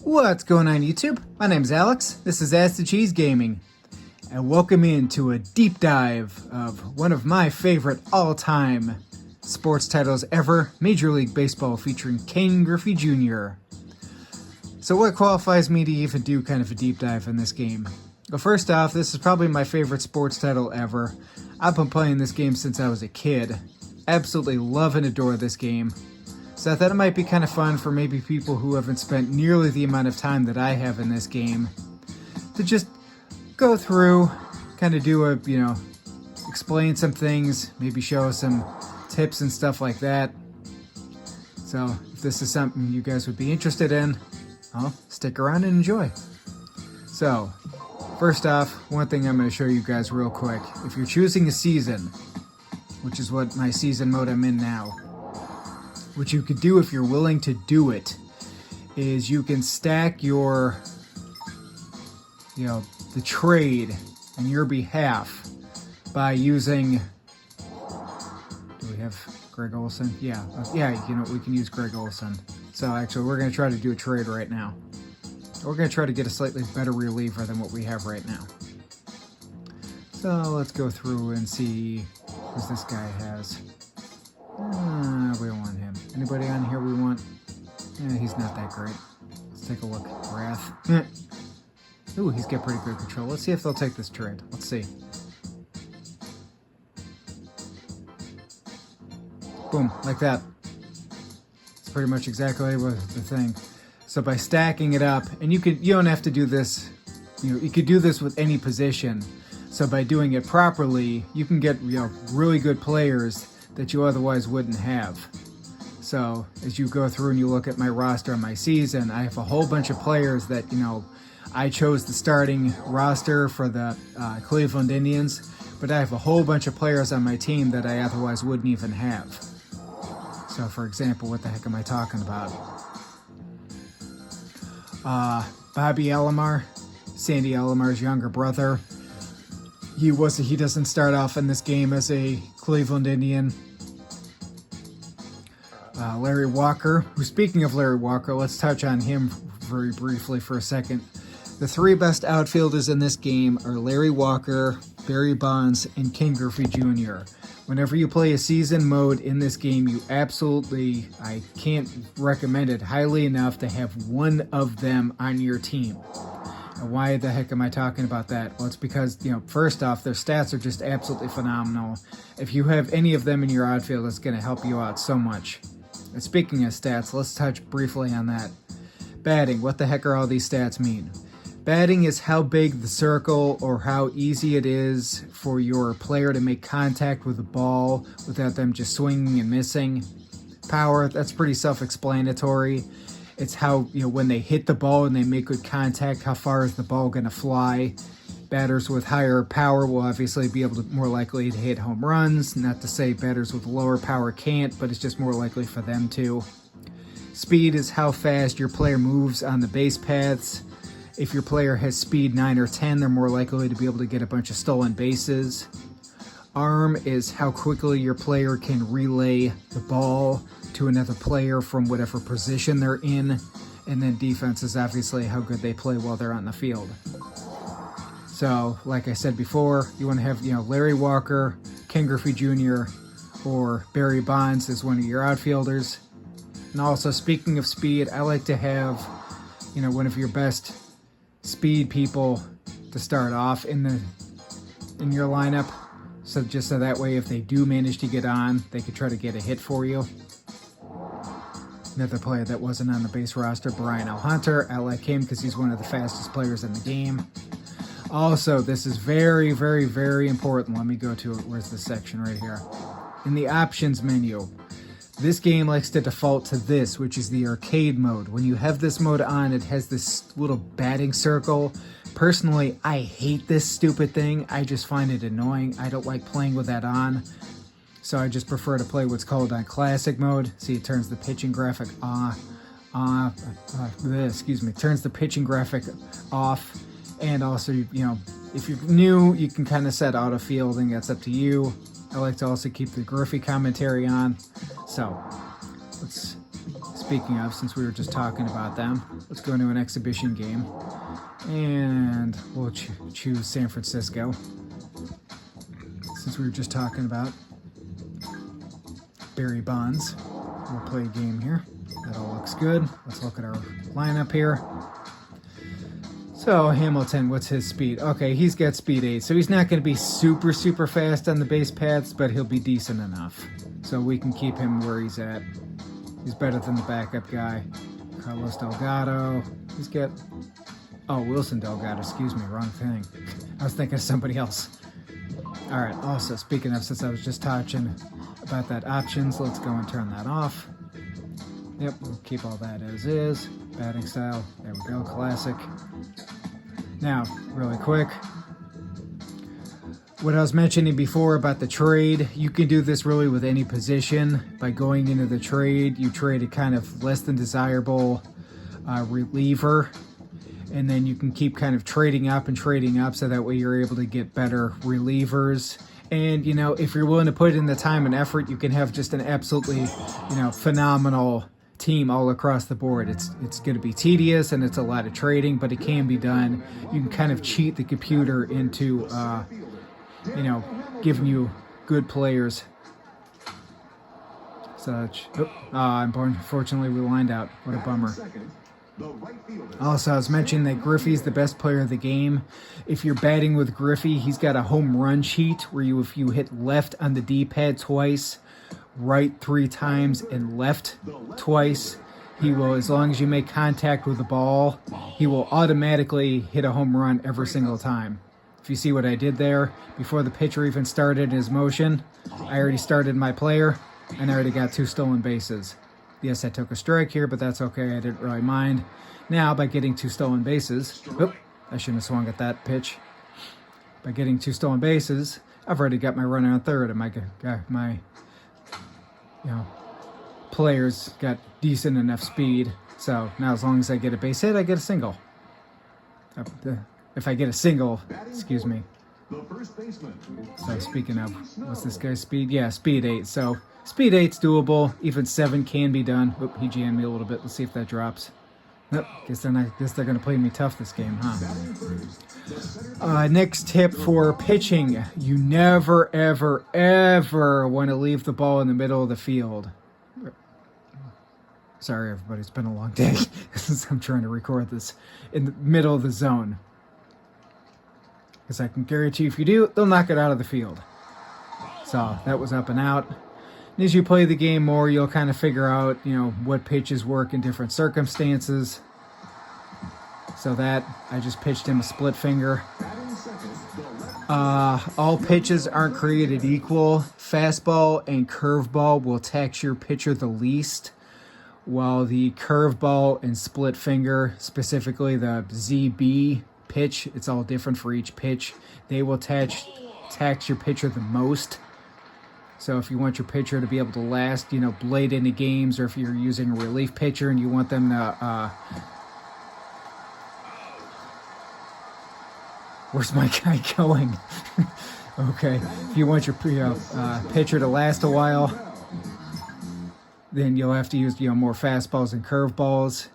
What's going on YouTube? My name's Alex, this is Ask the Cheese Gaming, and welcome into a deep dive of one of my favorite all-time sports titles ever, Major League Baseball featuring Ken Griffey Jr. So what qualifies me to even do kind of a deep dive in this game? Well, first off, this is probably my favorite sports title ever. I've been playing this game since I was a kid. Absolutely love and adore this game. So I thought it might be kind of fun for maybe people who haven't spent nearly the amount of time that I have in this game to just go through, kind of do a, explain some things, maybe show some tips and stuff like that. So if this is something you guys would be interested in, well, stick around and enjoy. So first off, one thing I'm going to show you guys real quick. If you're choosing a season, which is what my season mode I'm in now, what you could do if you're willing to do it is you can stack your, the trade on your behalf by using, do we have Greg Olson? Yeah, we can use Greg Olson. So actually we're going to try to do a trade right now. We're going to try to get a slightly better reliever than what we have right now. So let's go through and see what this guy has. We don't want him. Anybody on here we want? He's not that great. Let's take a look. Wrath. Ooh, he's got pretty good control. Let's see if they'll take this trade. Let's see. Boom, like that. It's pretty much exactly what the thing. So by stacking it up, and you don't have to do this, you could do this with any position. So by doing it properly, you can get, really good players that you otherwise wouldn't have. So as you go through and you look at my roster on my season, I have a whole bunch of players that, I chose the starting roster for the Cleveland Indians, but I have a whole bunch of players on my team that I otherwise wouldn't even have. So for example, what the heck am I talking about? Bobby Alomar, Sandy Alomar's younger brother. He doesn't start off in this game as a Cleveland Indian. Larry Walker, who, speaking of Larry Walker, let's touch on him very briefly for a second. The three best outfielders in this game are Larry Walker, Barry Bonds, and Ken Griffey Jr. Whenever you play a season mode in this game, you absolutely, I can't recommend it highly enough to have one of them on your team. And why the heck am I talking about that? Well, it's because, first off, their stats are just absolutely phenomenal. If you have any of them in your outfield, it's going to help you out so much. And speaking of stats, let's touch briefly on that. Batting, what the heck are all these stats mean? Batting is how big the circle or how easy it is for your player to make contact with the ball without them just swinging and missing. Power, that's pretty self-explanatory. It's how, when they hit the ball and they make good contact, how far is the ball going to fly. Batters with higher power will obviously be able to more likely to hit home runs. Not to say batters with lower power can't, but it's just more likely for them to. Speed is how fast your player moves on the base paths. If your player has speed 9 or 10, they're more likely to be able to get a bunch of stolen bases. Arm is how quickly your player can relay the ball to another player from whatever position they're in. And then defense is obviously how good they play while they're on the field. So, like I said before, you want to have, Larry Walker, Ken Griffey Jr., or Barry Bonds as one of your outfielders. And also, speaking of speed, I like to have, one of your best speed people to start off in your lineup. So that way, if they do manage to get on, they could try to get a hit for you. Another player that wasn't on the base roster, Brian L. Hunter. I like him because he's one of the fastest players in the game. Also, this is very, very, very important. Let me go to it. Where's the section right here? In the options menu, this game likes to default to this, which is the arcade mode. When you have this mode on, it has this little batting circle. Personally, I hate this stupid thing. I just find it annoying. I don't like playing with that on. So I just prefer to play what's called on classic mode. See, it turns the pitching graphic turns the pitching graphic off. And also, if you're new, you can kind of set auto fielding. That's up to you. I like to also keep the Griffey commentary on. So, let's speaking of, since we were just talking about them, let's go into an exhibition game. And we'll choose San Francisco, since we were just talking about Barry Bonds. We'll play a game here. That all looks good. Let's look at our lineup here. So Hamilton, what's his speed? Okay, he's got speed 8, so he's not going to be super, super fast on the base paths, but he'll be decent enough. So we can keep him where he's at. He's better than the backup guy. Carlos Delgado. He's got... Oh, Wilson Delgado, excuse me, wrong thing. I was thinking of somebody else. All right, also, speaking of, since I was just talking about that options, let's go and turn that off. Yep, we'll keep all that as is. Batting style, there we go, classic. Now, really quick, what I was mentioning before about the trade, you can do this really with any position. By going into the trade, you trade a kind of less than desirable reliever, and then you can keep kind of trading up so that way you're able to get better relievers. And, you know, if you're willing to put in the time and effort, you can have just an absolutely, you know, phenomenal team all across the board. It's going to be tedious and it's a lot of trading, but it can be done. You can kind of cheat the computer into, you know, giving you good players. Such. Unfortunately, we lined out. What a bummer. Also, I was mentioning that Griffey's the best player of the game. If you're batting with Griffey, he's got a home run cheat where if you hit left on the D-pad twice, right 3 times, and left twice, he will, as long as you make contact with the ball, he will automatically hit a home run every single time. If you see what I did there, before the pitcher even started his motion, I already started my player, and I already got 2 stolen bases. Yes, I took a strike here, but that's okay. I didn't really mind. Now, by getting 2 stolen bases... Oop, I shouldn't have swung at that pitch. By getting 2 stolen bases, I've already got my runner on third, and my players got decent enough speed. So now as long as I get a base hit, I get a single. If I get a single, excuse me. So speaking of, what's this guy's speed? Yeah, speed 8. So speed 8's doable. Even 7 can be done. Oop, he jammed me a little bit. Let's see if that drops. Nope. Guess they're going to play me tough this game, huh? Next tip for pitching. You never, ever, ever want to leave the ball in the middle of the field. Sorry, everybody. It's been a long day. I'm trying to record this in the middle of the zone. Because I can guarantee if you do, they'll knock it out of the field. So that was up and out. And as you play the game more, you'll kind of figure out, you know, what pitches work in different circumstances. So that, I just pitched him a split finger. All pitches aren't created equal. Fastball and curveball will tax your pitcher the least, while the curveball and split finger, specifically the ZB pitch, it's all different for each pitch, they will tax your pitcher the most. So if you want your pitcher to be able to last, you know, late into games, or if you're using a relief pitcher and you want them to, where's my guy going? Okay, if you want your pitcher to last a while, then you'll have to use, you know, more fastballs and curveballs.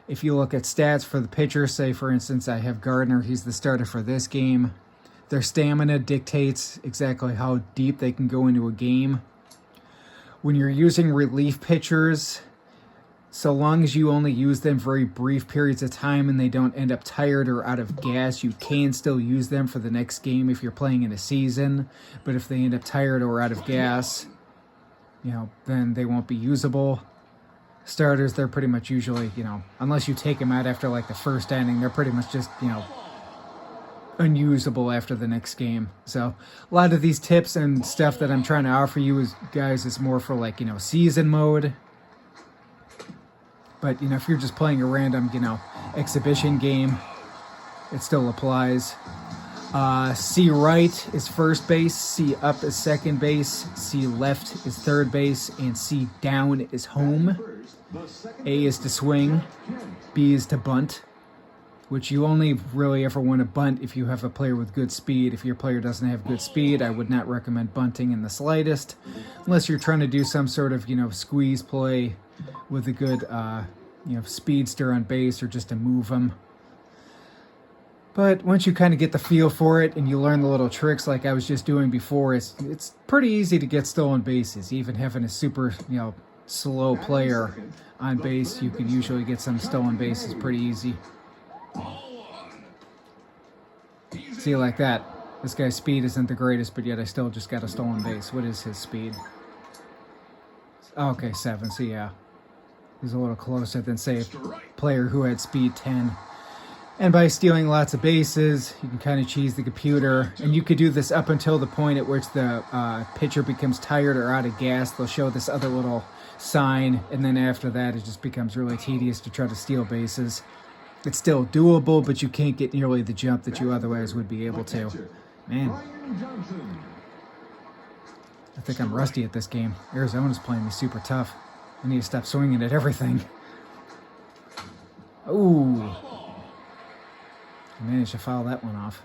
If you look at stats for the pitcher, say for instance I have Gardner, he's the starter for this game. Their stamina dictates exactly how deep they can go into a game. When you're using relief pitchers, so long as you only use them very brief periods of time and they don't end up tired or out of gas, you can still use them for the next game if you're playing in a season. But if they end up tired or out of gas, you know, then they won't be usable. Starters, they're pretty much usually, you know, unless you take them out after like the first inning, they're pretty much just, you know, unusable after the next game. So a lot of these tips and stuff that I'm trying to offer you guys is more for like, you know, season mode. But, you know, if you're just playing a random, you know, exhibition game, it still applies. C right is first base, C up is second base, C left is third base, and C down is home. A is to swing, B is to bunt. which you only really ever want to bunt if you have a player with good speed. If your player doesn't have good speed, I would not recommend bunting in the slightest, unless you're trying to do some sort of, squeeze play with a good, speedster on base, or just to move them. But once you kind of get the feel for it and you learn the little tricks like I was just doing before, it's pretty easy to get stolen bases. Even having a super, slow player on base, you can usually get some stolen bases pretty easy. See, like that. This guy's speed isn't the greatest, but yet I still just got a stolen base. What is his speed? Oh, okay, 7, so yeah. He's a little closer than, say, a player who had speed 10. And by stealing lots of bases, you can kind of cheese the computer. And you could do this up until the point at which the pitcher becomes tired or out of gas. They'll show this other little sign. And then after that, it just becomes really tedious to try to steal bases. It's still doable, but you can't get nearly the jump that you otherwise would be able to. Man. I think I'm rusty at this game. Arizona's playing me super tough. I need to stop swinging at everything. Ooh. I managed to foul that one off.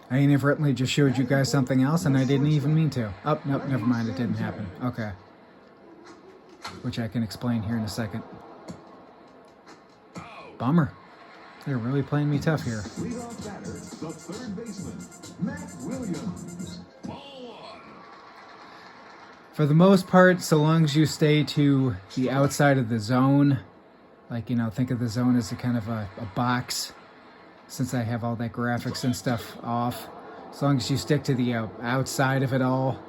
I inadvertently just showed you guys something else, and I didn't even mean to. Oh, nope, never mind. It didn't happen. Okay. Which I can explain here in a second. Bummer. They're really playing me tough here. Leadoff batter, the third baseman, Matt Williams. For the most part, so long as you stay to the outside of the zone, like, think of the zone as a kind of a box, since I have all that graphics and stuff off. As long as you stick to the outside of it all,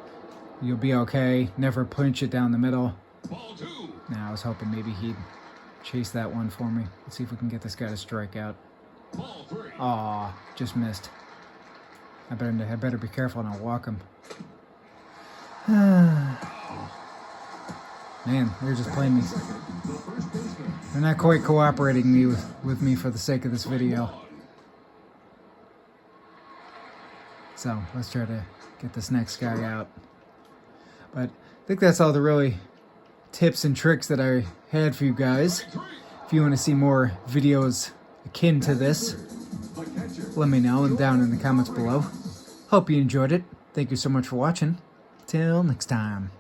you'll be okay. Never punch it down the middle. Now, I was hoping maybe he'd chase that one for me. Let's see if we can get this guy to strike out. Aw, just missed. I better be careful and I'll walk him. Man, they're just playing me. They're not quite cooperating with me for the sake of this video. So, let's try to get this next guy out. But I think that's all the really tips and tricks that I had for you guys. If you want to see more videos akin to this, let me know down in the comments below. Hope you enjoyed it. Thank you so much for watching. Till next time.